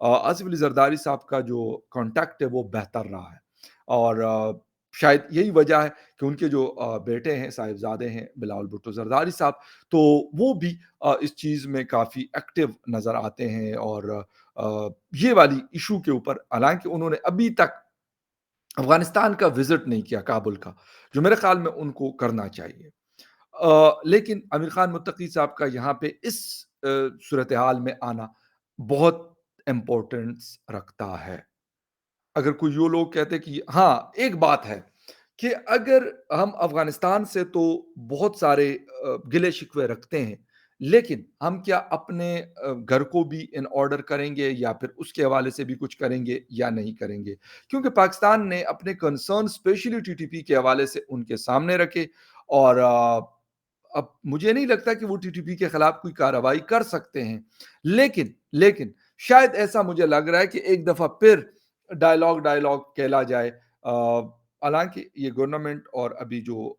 آصف علی زرداری صاحب کا جو کانٹیکٹ ہے وہ بہتر رہا ہے، اور شاید یہی وجہ ہے کہ ان کے جو بیٹے ہیں، صاحبزادے ہیں بلاول بھٹو زرداری صاحب، تو وہ بھی اس چیز میں کافی ایکٹیو نظر آتے ہیں، اور یہ والی ایشو کے اوپر، حالانکہ انہوں نے ابھی تک افغانستان کا وزٹ نہیں کیا، کابل کا، جو میرے خیال میں ان کو کرنا چاہیے۔ لیکن امیر خان متقی صاحب کا یہاں پہ اس صورتحال میں آنا بہت امپورٹنس رکھتا ہے۔ اگر کوئی یہ لوگ کہتے کہ ہاں، ایک بات ہے کہ اگر ہم افغانستان سے تو بہت سارے گلے شکوے رکھتے ہیں، لیکن ہم کیا اپنے گھر کو بھی ان آرڈر کریں گے، یا پھر اس کے حوالے سے بھی کچھ کریں گے یا نہیں کریں گے؟ کیونکہ پاکستان نے اپنے concern specially T T P کے حوالے سے ان کے سامنے رکھے، اور اب مجھے نہیں لگتا کہ وہ ٹی ٹی پی کے خلاف کوئی کارروائی کر سکتے ہیں، لیکن شاید ایسا مجھے لگ رہا ہے کہ ایک دفعہ پھر ڈائلاگ کہلا جائے۔ حالانکہ یہ گورنمنٹ اور ابھی جو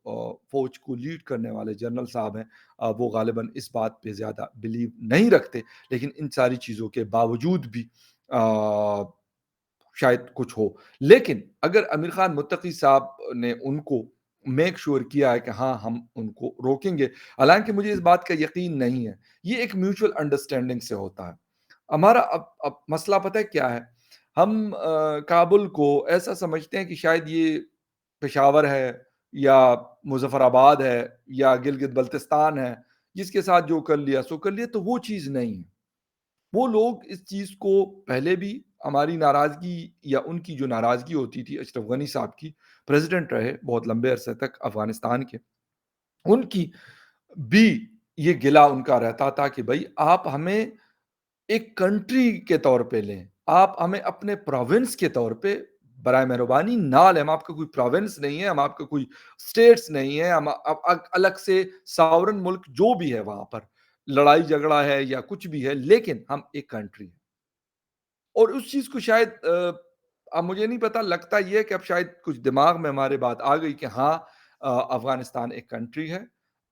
فوج کو لیڈ کرنے والے جنرل صاحب ہیں، وہ غالباً اس بات پہ زیادہ بلیو نہیں رکھتے، لیکن ان ساری چیزوں کے باوجود بھی شاید کچھ ہو۔ لیکن اگر امیر خان متقی صاحب نے ان کو میک شور کیا ہے کہ ہاں، ہم ان کو روکیں گے، حالانکہ مجھے اس بات کا یقین نہیں ہے، یہ ایک میوچل انڈرسٹینڈنگ سے ہوتا ہے۔ ہمارا اب مسئلہ پتہ ہے کیا ہے؟ ہم کابل کو ایسا سمجھتے ہیں کہ شاید یہ پشاور ہے، یا مظفر آباد ہے، یا گلگت بلتستان ہے، جس کے ساتھ جو کر لیا سو کر لیا، تو وہ چیز نہیں ہے۔ وہ لوگ اس چیز کو پہلے بھی، ہماری ناراضگی یا ان کی جو ناراضگی ہوتی تھی اشرف غنی صاحب کی، پریزیڈنٹ رہے بہت لمبے عرصے تک افغانستان کے، ان کی بھی یہ گلہ ان کا رہتا تھا کہ بھائی آپ ہمیں ایک کنٹری کے طور پہ لیں، آپ ہمیں اپنے پروونس کے طور پہ برائے مہربانی نہ لیں۔ ہم آپ کا کوئی پروونس نہیں ہے، ہم آپ کا کوئی اسٹیٹس نہیں ہے، ہم الگ سے ساورن ملک جو بھی ہے وہاں پر لڑائی جھگڑا ہے یا کچھ بھی ہے، لیکن ہم ایک کنٹری ہیں۔ اور اس چیز کو شاید اب مجھے نہیں پتا، لگتا یہ ہے کہ اب شاید کچھ دماغ میں ہمارے بات آ گئی کہ ہاں، افغانستان ایک کنٹری ہے،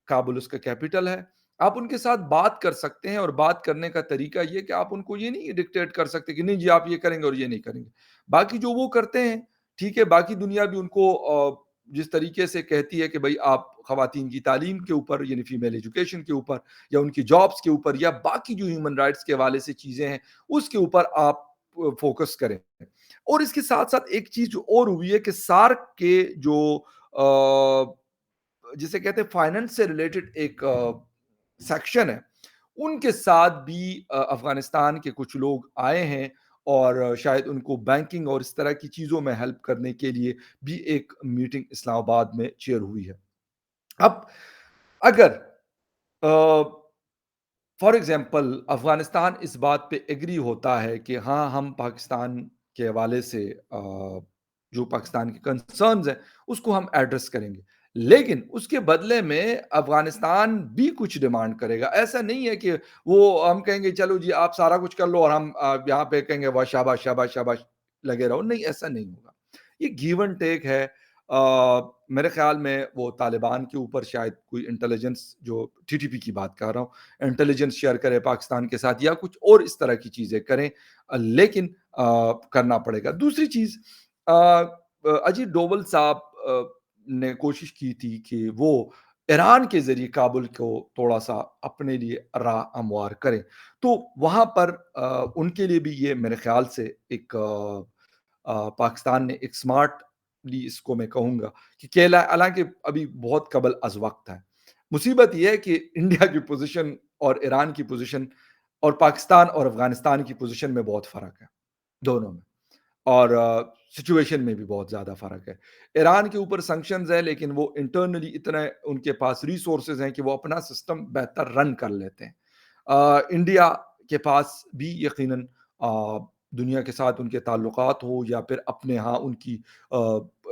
کابل اس کا کیپٹل ہے، آپ ان کے ساتھ بات کر سکتے ہیں، اور بات کرنے کا طریقہ یہ کہ آپ ان کو یہ نہیں ڈکٹیٹ کر سکتے کہ نہیں جی آپ یہ کریں گے اور یہ نہیں کریں گے۔ باقی جو وہ کرتے ہیں ٹھیک ہے، باقی دنیا بھی ان کو جس طریقے سے کہتی ہے کہ بھائی آپ خواتین کی تعلیم کے اوپر، یعنی فیمیل ایجوکیشن کے اوپر، یا ان کی جابس کے اوپر، یا باقی جو ہیومن رائٹس کے حوالے سے چیزیں ہیں اس کے اوپر آپ فوکس کریں۔ اور اس کے ساتھ ساتھ ایک چیز جو اور ہوئی ہے کہ سارک کے جو جسے کہتے ہیں فائننس سے ریلیٹڈ ایک سیکشن ہے، ان کے ساتھ بھی افغانستان کے کچھ لوگ آئے ہیں، اور شاید ان کو بینکنگ اور اس طرح کی چیزوں میں ہیلپ کرنے کے لیے بھی ایک میٹنگ اسلام آباد میں چیئر ہوئی ہے۔ اب اگر فار ایگزامپل افغانستان اس بات پہ ایگری ہوتا ہے کہ ہاں، ہم پاکستان کے حوالے سے جو پاکستان کے کنسرنز ہیں اس کو ہم ایڈریس کریں گے، لیکن اس کے بدلے میں افغانستان بھی کچھ ڈیمانڈ کرے گا۔ ایسا نہیں ہے کہ وہ ہم کہیں گے چلو جی آپ سارا کچھ کر لو، اور ہم یہاں پہ کہیں گے واہ شاباش شاباش شاباش لگے رہو۔ نہیں، ایسا نہیں ہوگا، یہ گیو اینڈ ٹیک ہے۔ میرے خیال میں وہ طالبان کے اوپر شاید کوئی انٹیلیجنس، جو ٹی ٹی پی کی بات کر رہا ہوں، انٹیلیجنس شیئر کرے پاکستان کے ساتھ، یا کچھ اور اس طرح کی چیزیں کریں، لیکن کرنا پڑے گا۔ دوسری چیز، اجیت ڈوبل صاحب نے کوشش کی تھی کہ وہ ایران کے ذریعے کابل کو تھوڑا سا اپنے لیے راہ ہموار کریں، تو وہاں پر ان کے لیے بھی یہ میرے خیال سے ایک پاکستان نے ایک سمارٹلی، اس کو میں کہوں گا کہ کیلا، حالانکہ ابھی بہت قبل از وقت ہے۔ مصیبت یہ ہے کہ انڈیا کی پوزیشن اور ایران کی پوزیشن، اور پاکستان اور افغانستان کی پوزیشن میں بہت فرق ہے، دونوں میں، اور سچویشن میں بھی بہت زیادہ فرق ہے۔ ایران کے اوپر سنکشنز ہے، لیکن وہ انٹرنلی اتنے ان کے پاس ریسورسز ہیں کہ وہ اپنا سسٹم بہتر رن کر لیتے ہیں۔ انڈیا کے پاس بھی یقیناً دنیا کے ساتھ ان کے تعلقات ہو، یا پھر اپنے ہاں ان کی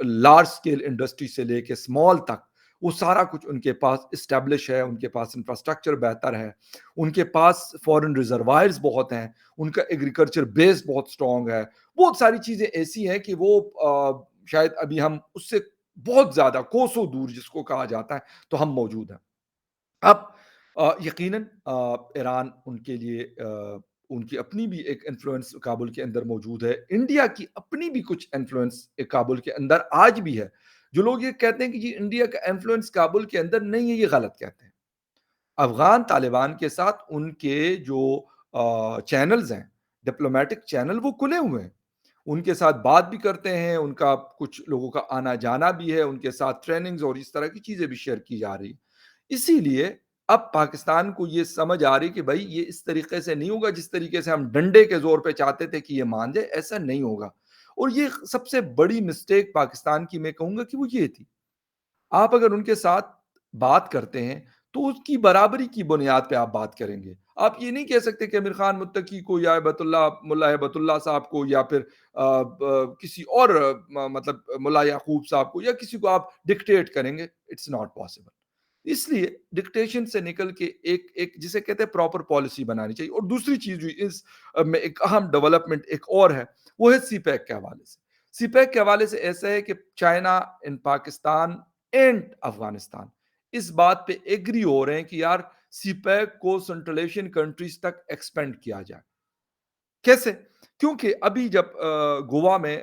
لارج اسکیل انڈسٹری سے لے کے اسمال تک، وہ سارا کچھ ان کے پاس اسٹیبلش ہے، ان کے پاس انفراسٹرکچر بہتر ہے، ان کے پاس فورن ریزروائرز بہت ہیں، ان کا ایگریکلچر بیس بہت اسٹرانگ ہے۔ بہت ساری چیزیں ایسی ہیں کہ وہ شاید ابھی ہم اس سے بہت زیادہ کوسوں دور، جس کو کہا جاتا ہے، تو ہم موجود ہیں۔ اب یقیناً ایران ان کے لیے ان کی اپنی بھی ایک انفلوئنس کابل کے اندر موجود ہے، انڈیا کی اپنی بھی کچھ انفلوئنس کابل کے اندر آج بھی ہے۔ جو لوگ یہ کہتے ہیں کہ جی انڈیا کا انفلوئنس کابل کے اندر نہیں ہے، یہ غلط کہتے ہیں۔ افغان طالبان کے ساتھ ان کے جو چینلز ہیں، ڈپلومیٹک چینل، وہ کھلے ہوئے ہیں، ان کے ساتھ بات بھی کرتے ہیں، ان کا کچھ لوگوں کا آنا جانا بھی ہے، ان کے ساتھ ٹریننگز اور اس طرح کی چیزیں بھی شیئر کی جا رہی ہیں۔ اسی لیے اب پاکستان کو یہ سمجھ آ رہی کہ بھائی یہ اس طریقے سے نہیں ہوگا جس طریقے سے ہم ڈنڈے کے زور پہ چاہتے تھے کہ یہ مان جائے، ایسا نہیں ہوگا۔ اور یہ سب سے بڑی مسٹیک پاکستان کی میں کہوں گا کہ وہ یہ تھی، آپ اگر ان کے ساتھ بات کرتے ہیں تو اس کی برابری کی بنیاد پہ آپ بات کریں گے۔ آپ یہ نہیں کہہ سکتے کہ امیر خان متقی کو یا ہیبت اللہ ملا ہیبت اللہ صاحب کو یا پھر کسی اور مطلب ملا یعقوب صاحب کو یا کسی کو آپ ڈکٹیٹ کریں گے، اٹس ناٹ پاسبل۔ اس لیے ڈکٹیشن سے نکل کے ایک ایک جسے کہتے ہیں پراپر پالیسی بنانی چاہیے۔ اور دوسری چیز جو اس میں ایک اہم ڈیولپمنٹ ایک اور ہے، وہ ہے سی پیک کے حوالے سے۔ سی پیک کے حوالے سے ایسا ہے کہ China and Pakistan and Afghanistan اس بات پہ ایگری ہو رہے ہیں کہ یار سی پیک کو سنٹرل ایشین کنٹریز تک ایکسپینڈ کیا جائے۔ کیسے؟ کیونکہ ابھی جب گوا میں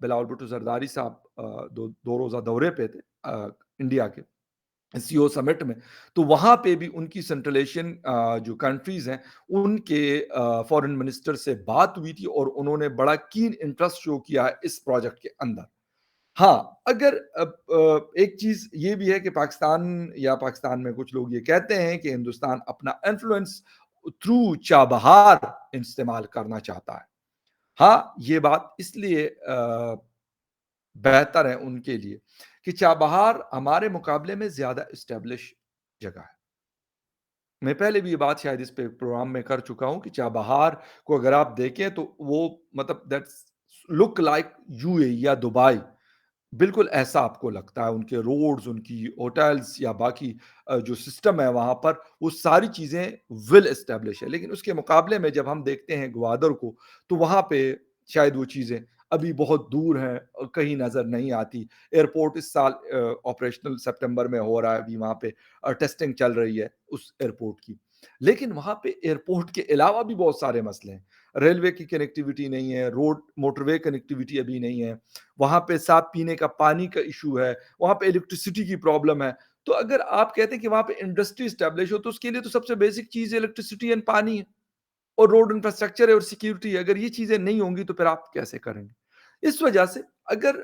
بلاول بھٹو زرداری صاحب دو روزہ دورے پہ تھے انڈیا کے سی او سمٹ میں، تو وہاں پہ بھی ان کی سنٹرل ایشین جو کنٹریز ہیں ان کے فورن منسٹر سے بات ہوئی تھی اور انہوں نے بڑا کین انٹرسٹ شو کیا ہے اس پروجیکٹ کے اندر۔ ہاں، اگر ایک چیز یہ بھی ہے کہ پاکستان میں کچھ لوگ یہ کہتے ہیں کہ ہندوستان اپنا انفلوئنس تھرو چابہار استعمال کرنا چاہتا ہے۔ ہاں، یہ بات اس لیے بہتر ہے ان کے لیے کہ چابہار ہمارے مقابلے میں زیادہ اسٹیبلش جگہ ہے۔ میں پہلے بھی یہ بات شاید اس پہ پروگرام میں کر چکا ہوں کہ چابہار کو اگر آپ دیکھیں تو وہ مطلب دیٹس لک لائک یو اے یا دبئی، بالکل ایسا آپ کو لگتا ہے۔ ان کے روڈز، ان کی ہوٹلز یا باقی جو سسٹم ہے وہاں پر، وہ ساری چیزیں ویل اسٹیبلش ہے۔ لیکن اس کے مقابلے میں جب ہم دیکھتے ہیں گوادر کو تو وہاں پہ شاید وہ چیزیں ابھی بہت دور ہیں اور کہیں نظر نہیں آتی۔ ایئرپورٹ اس سال آپریشنل سپٹمبر میں ہو رہا ہے، ابھی وہاں پہ ٹیسٹنگ چل رہی ہے اس ایئرپورٹ کی، لیکن وہاں پہ ایئرپورٹ کے علاوہ بھی بہت سارے مسئلے ہیں۔ ریلوے کی کنیکٹیوٹی نہیں ہے، روڈ موٹر وے کنیکٹیوٹی ابھی نہیں ہے، وہاں پہ صاف پینے کا پانی کا ایشو ہے، وہاں پہ الیکٹریسٹی کی پرابلم ہے۔ تو اگر آپ کہتے ہیں کہ وہاں پہ انڈسٹری اسٹیبلش ہو تو اس کے لیے تو سب سے بیسک چیز الیکٹریسٹی اینڈ پانی ہے اور روڈ انفراسٹرکچر ہے اور سیکیورٹی ہے۔ اگر یہ چیزیں نہیں ہوں گی تو پھر آپ کیسے کریں گے؟ اس وجہ سے اگر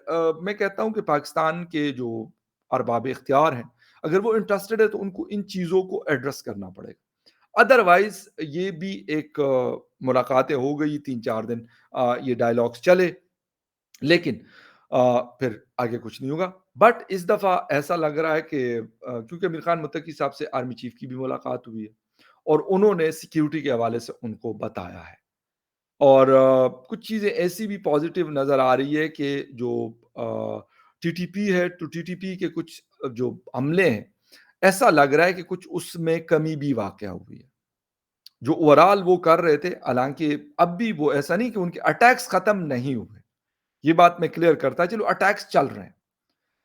میں کہتا ہوں کہ پاکستان کے جو ارباب اختیار ہیں اگر وہ انٹرسٹڈ ہے تو ان کو ان چیزوں کو ایڈریس کرنا پڑے گا۔ ادروائز یہ بھی ایک ملاقاتیں ہو گئی 3-4 دن، یہ ڈائلاگس چلے، لیکن پھر آگے کچھ نہیں ہوگا۔ بٹ اس دفعہ ایسا لگ رہا ہے کہ کیونکہ امیر خان متقی صاحب سے آرمی چیف کی بھی ملاقات ہوئی ہے اور انہوں نے سیکیورٹی کے حوالے سے ان کو بتایا ہے، اور کچھ چیزیں ایسی بھی پازیٹیو نظر آ رہی ہے کہ جو ٹی ٹی پی ہے تو ٹی ٹی پی کے کچھ جو عملے ہیں ایسا لگ رہا ہے کہ کچھ اس میں کمی بھی واقع ہوئی ہے جو اوورال وہ کر رہے تھے۔ حالانکہ اب بھی وہ ایسا نہیں کہ ان کے اٹیکس ختم نہیں ہوئے، یہ بات میں کلیئر کرتا چلو اٹیکس چل رہے ہیں،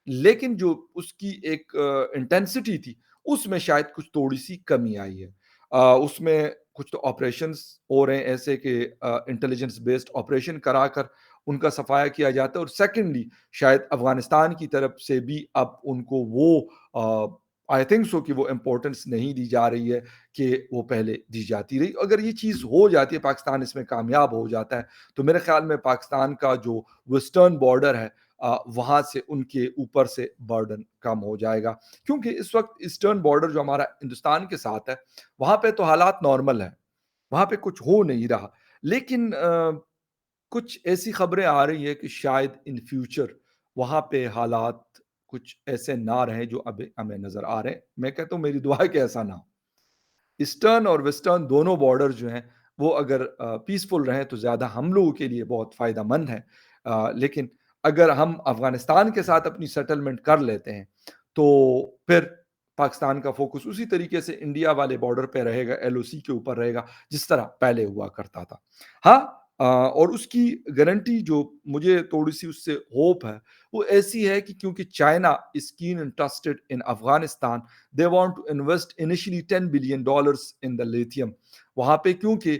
لیکن جو اس کی ایک انٹینسٹی تھی اس میں شاید کچھ تھوڑی سی کمی آئی ہے۔ اس میں کچھ تو آپریشنز ہو رہے ہیں ایسے کہ انٹیلیجنس بیسڈ آپریشن کرا کر ان کا صفایا کیا جاتا ہے، اور سیکنڈلی شاید افغانستان کی طرف سے بھی اب ان کو وہ آئی تھنک سو کہ وہ امپورٹنس نہیں دی جا رہی ہے کہ وہ پہلے دی جاتی رہی۔ اگر یہ چیز ہو جاتی ہے، پاکستان اس میں کامیاب ہو جاتا ہے، تو میرے خیال میں پاکستان کا جو ویسٹرن بارڈر ہے وہاں سے ان کے اوپر سے برڈن کم ہو جائے گا، کیونکہ اس وقت ایسٹرن بارڈر جو ہمارا ہندوستان کے ساتھ ہے وہاں پہ تو حالات نارمل ہیں، وہاں پہ کچھ ہو نہیں رہا، لیکن کچھ ایسی خبریں آ رہی ہے کہ شاید ان فیوچر وہاں پہ حالات کچھ ایسے نہ رہیں جو اب ہمیں نظر آ رہے ہیں۔ میں کہتا ہوں میری دعا ہے کہ ایسا نہ ہو، ایسٹرن اور ویسٹرن دونوں بارڈر جو ہیں وہ اگر پیسفل رہیں تو زیادہ ہم لوگوں کے لیے بہت فائدہ مند ہے۔ لیکن اگر ہم افغانستان کے ساتھ اپنی سیٹلمنٹ کر لیتے ہیں تو پھر پاکستان کا فوکس اسی طریقے سے انڈیا والے بارڈر پہ رہے گا، ایل او سی کے اوپر رہے گا جس طرح پہلے ہوا کرتا تھا۔ ہاں، اور اس کی گارنٹی جو مجھے تھوڑی سی اس سے ہوپ ہے وہ ایسی ہے کہ کیونکہ China is can interested in Afghanistan, they want to invest initially $10 billion in the lithium وہاں پہ، کیونکہ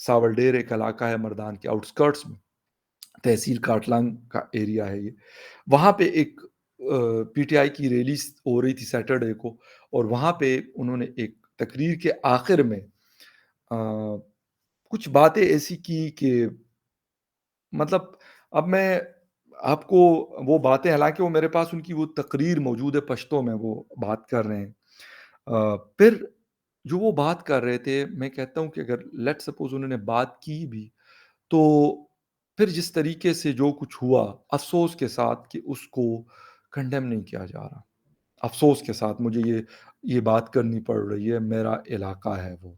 ساولڈیر ایک علاقہ ہے مردان کے آؤٹسکرٹس میں، تحصیل کاٹلانگ کا ایریا ہے یہ۔ وہاں پہ ایک پی ٹی آئی کی ریلی ہو رہی تھی سیٹرڈے کو، اور وہاں پہ انہوں نے ایک تقریر کے آخر میں آ، کچھ باتیں ایسی کی کہ مطلب اب میں آپ کو وہ باتیں، حالانکہ وہ میرے پاس ان کی وہ تقریر موجود ہے، پشتو میں وہ بات کر رہے ہیں۔ پھر جو وہ بات کر رہے تھے، میں کہتا ہوں کہ اگر لیٹ سپوز انہوں نے بات کی بھی، تو پھر جس طریقے سے جو کچھ ہوا، افسوس کے ساتھ کہ اس کو کنڈیم نہیں کیا جا رہا، افسوس کے ساتھ مجھے یہ بات کرنی پڑ رہی ہے، میرا علاقہ ہے وہ،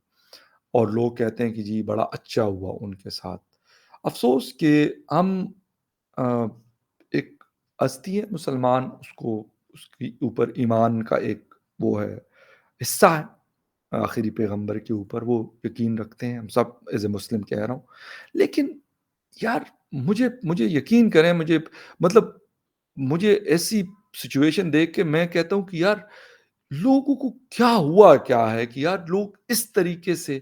اور لوگ کہتے ہیں کہ جی بڑا اچھا ہوا ان کے ساتھ۔ افسوس کہ ہم آ، ایک ہستی ہے مسلمان، اس کو اس کے اوپر ایمان کا ایک وہ ہے، حصہ ہے آخری پیغمبر کے اوپر، وہ یقین رکھتے ہیں، ہم سب ایز اے مسلم کہہ رہا ہوں۔ لیکن یار مجھے یقین کریں، مطلب مجھے ایسی سچویشن دیکھ کے میں کہتا ہوں کہ یار لوگوں کو کیا ہوا کیا ہے کہ یار لوگ اس طریقے سے،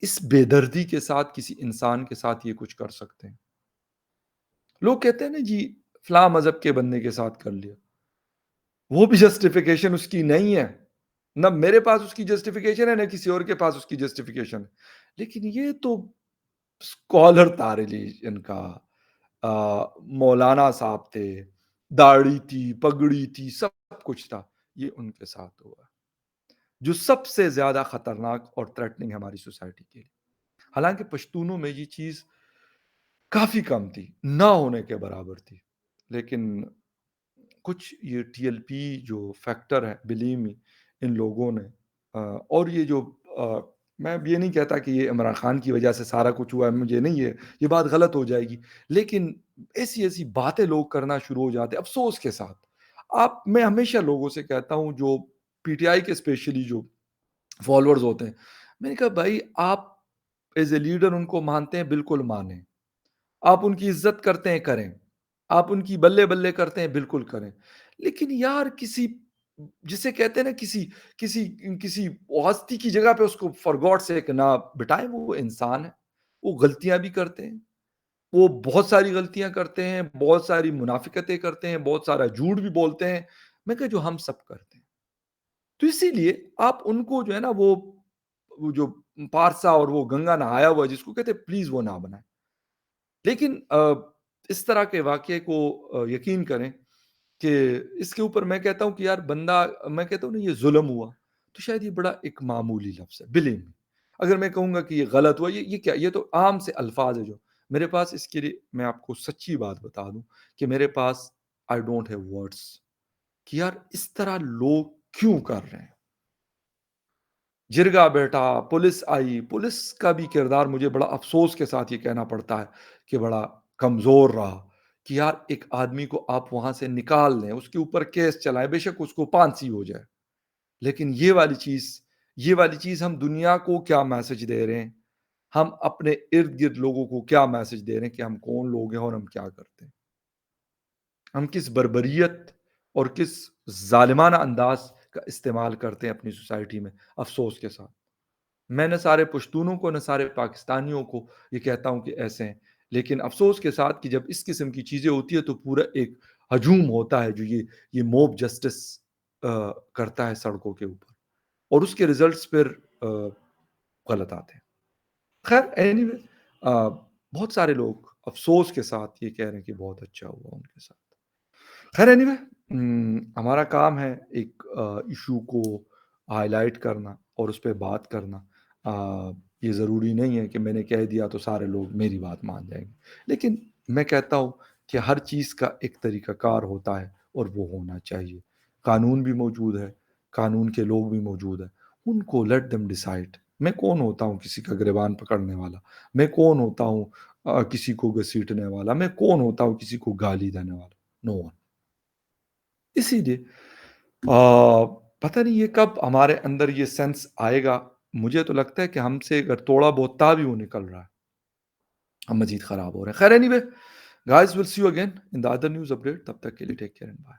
اس بے دردی کے ساتھ کسی انسان کے ساتھ یہ کچھ کر سکتے ہیں۔ لوگ کہتے ہیں نا جی فلاں مذہب کے بندے کے ساتھ کر لیا، وہ بھی جسٹیفیکیشن اس کی نہیں ہے، نہ میرے پاس اس کی جسٹیفیکیشن ہے، نہ کسی اور کے پاس اس کی جسٹیفیکیشن ہے۔ لیکن یہ تو اسکالر تھا ریلیجن کا، مولانا صاحب تھے، داڑھی تھی، پگڑی تھی، سب کچھ تھا، یہ ان کے ساتھ ہوا، جو سب سے زیادہ خطرناک اور تھریٹننگ ہے ہماری سوسائٹی کے لیے۔ حالانکہ پشتونوں میں یہ چیز کافی کم تھی، نہ ہونے کے برابر تھی، لیکن کچھ یہ ٹی ایل پی جو فیکٹر ہے بلیو می، ان لوگوں نے اور یہ جو میں یہ نہیں کہتا کہ یہ عمران خان کی وجہ سے سارا کچھ ہوا ہے، مجھے نہیں ہے، یہ بات غلط ہو جائے گی، لیکن ایسی ایسی باتیں لوگ کرنا شروع ہو جاتے ہیں افسوس کے ساتھ۔ میں ہمیشہ لوگوں سے کہتا ہوں جو پی ٹی آئی کے اسپیشلی جو فالوورز ہوتے ہیں، میں نے کہا بھائی آپ ایز اے لیڈر ان کو مانتے ہیں، بالکل مانیں، آپ ان کی عزت کرتے ہیں کریں، آپ ان کی بلے بلے کرتے ہیں بالکل کریں، لیکن یار کسی جسے کہتے ہیں نا کسی کسی ہستی کی جگہ پہ اس کو فار گاڈ سیک نہ بٹائیں، وہ انسان ہے، وہ غلطیاں بھی کرتے ہیں، وہ بہت ساری غلطیاں کرتے ہیں، بہت ساری منافقتیں کرتے ہیں، بہت سارا جھوٹ بھی بولتے ہیں، میں کہا جو ہم سب کرتے ہیں، تو اسی لیے آپ ان کو جو ہے نا وہ جو پارسا اور وہ گنگا نہایا ہوا جس کو کہتے ہیں پلیز وہ نہ بنائیں۔ لیکن اس طرح کے واقعے کو یقین کریں کہ اس کے اوپر میں کہتا ہوں کہ یار بندہ، میں کہتا ہوں نا یہ ظلم ہوا، تو شاید یہ بڑا ایک معمولی لفظ ہے بلیم میں، اگر میں کہوں گا کہ یہ غلط ہوا، یہ کیا، یہ تو عام سے الفاظ ہے جو میرے پاس، اس کے لیے میں آپ کو سچی بات بتا دوں کہ میرے پاس آئی ڈونٹ ہیو ورڈس کہ یار اس طرح لوگ کیوں کر رہے ہیں۔ جرگا بیٹھا، پولیس آئی، پولیس کا بھی کردار مجھے بڑا افسوس کے ساتھ یہ کہنا پڑتا ہے کہ بڑا کمزور رہا کہ یار ایک آدمی کو آپ وہاں سے نکال لیں، اس کے اوپر کیس چلائیں، بے شک اس کو پھانسی ہو جائے، لیکن یہ والی چیز ہم دنیا کو کیا میسج دے رہے ہیں، ہم اپنے ارد گرد لوگوں کو کیا میسج دے رہے ہیں کہ ہم کون لوگ ہیں اور ہم کیا کرتے ہیں، ہم کس بربریت اور کس ظالمانہ انداز کا استعمال کرتے ہیں اپنی سوسائٹی میں، افسوس کے ساتھ۔ میں نہ سارے پشتونوں کو نہ سارے پاکستانیوں کو یہ کہتا ہوں کہ ایسے ہیں، لیکن افسوس کے ساتھ کہ جب اس قسم کی چیزیں ہوتی ہے تو پورا ایک ہجوم ہوتا ہے جو یہ موب جسٹس کرتا ہے سڑکوں کے اوپر، اور اس کے ریزلٹس پھر غلط آتے ہیں۔ خیر اینی وے، بہت سارے لوگ افسوس کے ساتھ یہ کہہ رہے ہیں کہ بہت اچھا ہوا ان کے ساتھ۔ خیر اینی وے، ہمارا کام ہے ایک ایشو کو ہائی لائٹ کرنا اور اس پہ بات کرنا۔ یہ ضروری نہیں ہے کہ میں نے کہہ دیا تو سارے لوگ میری بات مان جائیں گے، لیکن میں کہتا ہوں کہ ہر چیز کا ایک طریقہ کار ہوتا ہے اور وہ ہونا چاہیے۔ قانون بھی موجود ہے، قانون کے لوگ بھی موجود ہیں، ان کو لیٹ دم ڈیسائڈ۔ میں کون ہوتا ہوں کسی کا گریبان پکڑنے والا؟ میں کون ہوتا ہوں کسی کو گھسیٹنے والا؟ میں کون ہوتا ہوں کسی کو گالی دینے والا؟ نو ون۔ اسی لیے پتہ نہیں یہ کب ہمارے اندر یہ سینس آئے گا۔ مجھے تو لگتا ہے کہ ہم سے اگر تھوڑا بہت تا بھی وہ نکل رہا ہے، ہم مزید خراب ہو رہے ہیں۔ خیر anyway guys, will see you again in the other news update, تب تک کے لیے ٹیک کیئر اینڈ بائے۔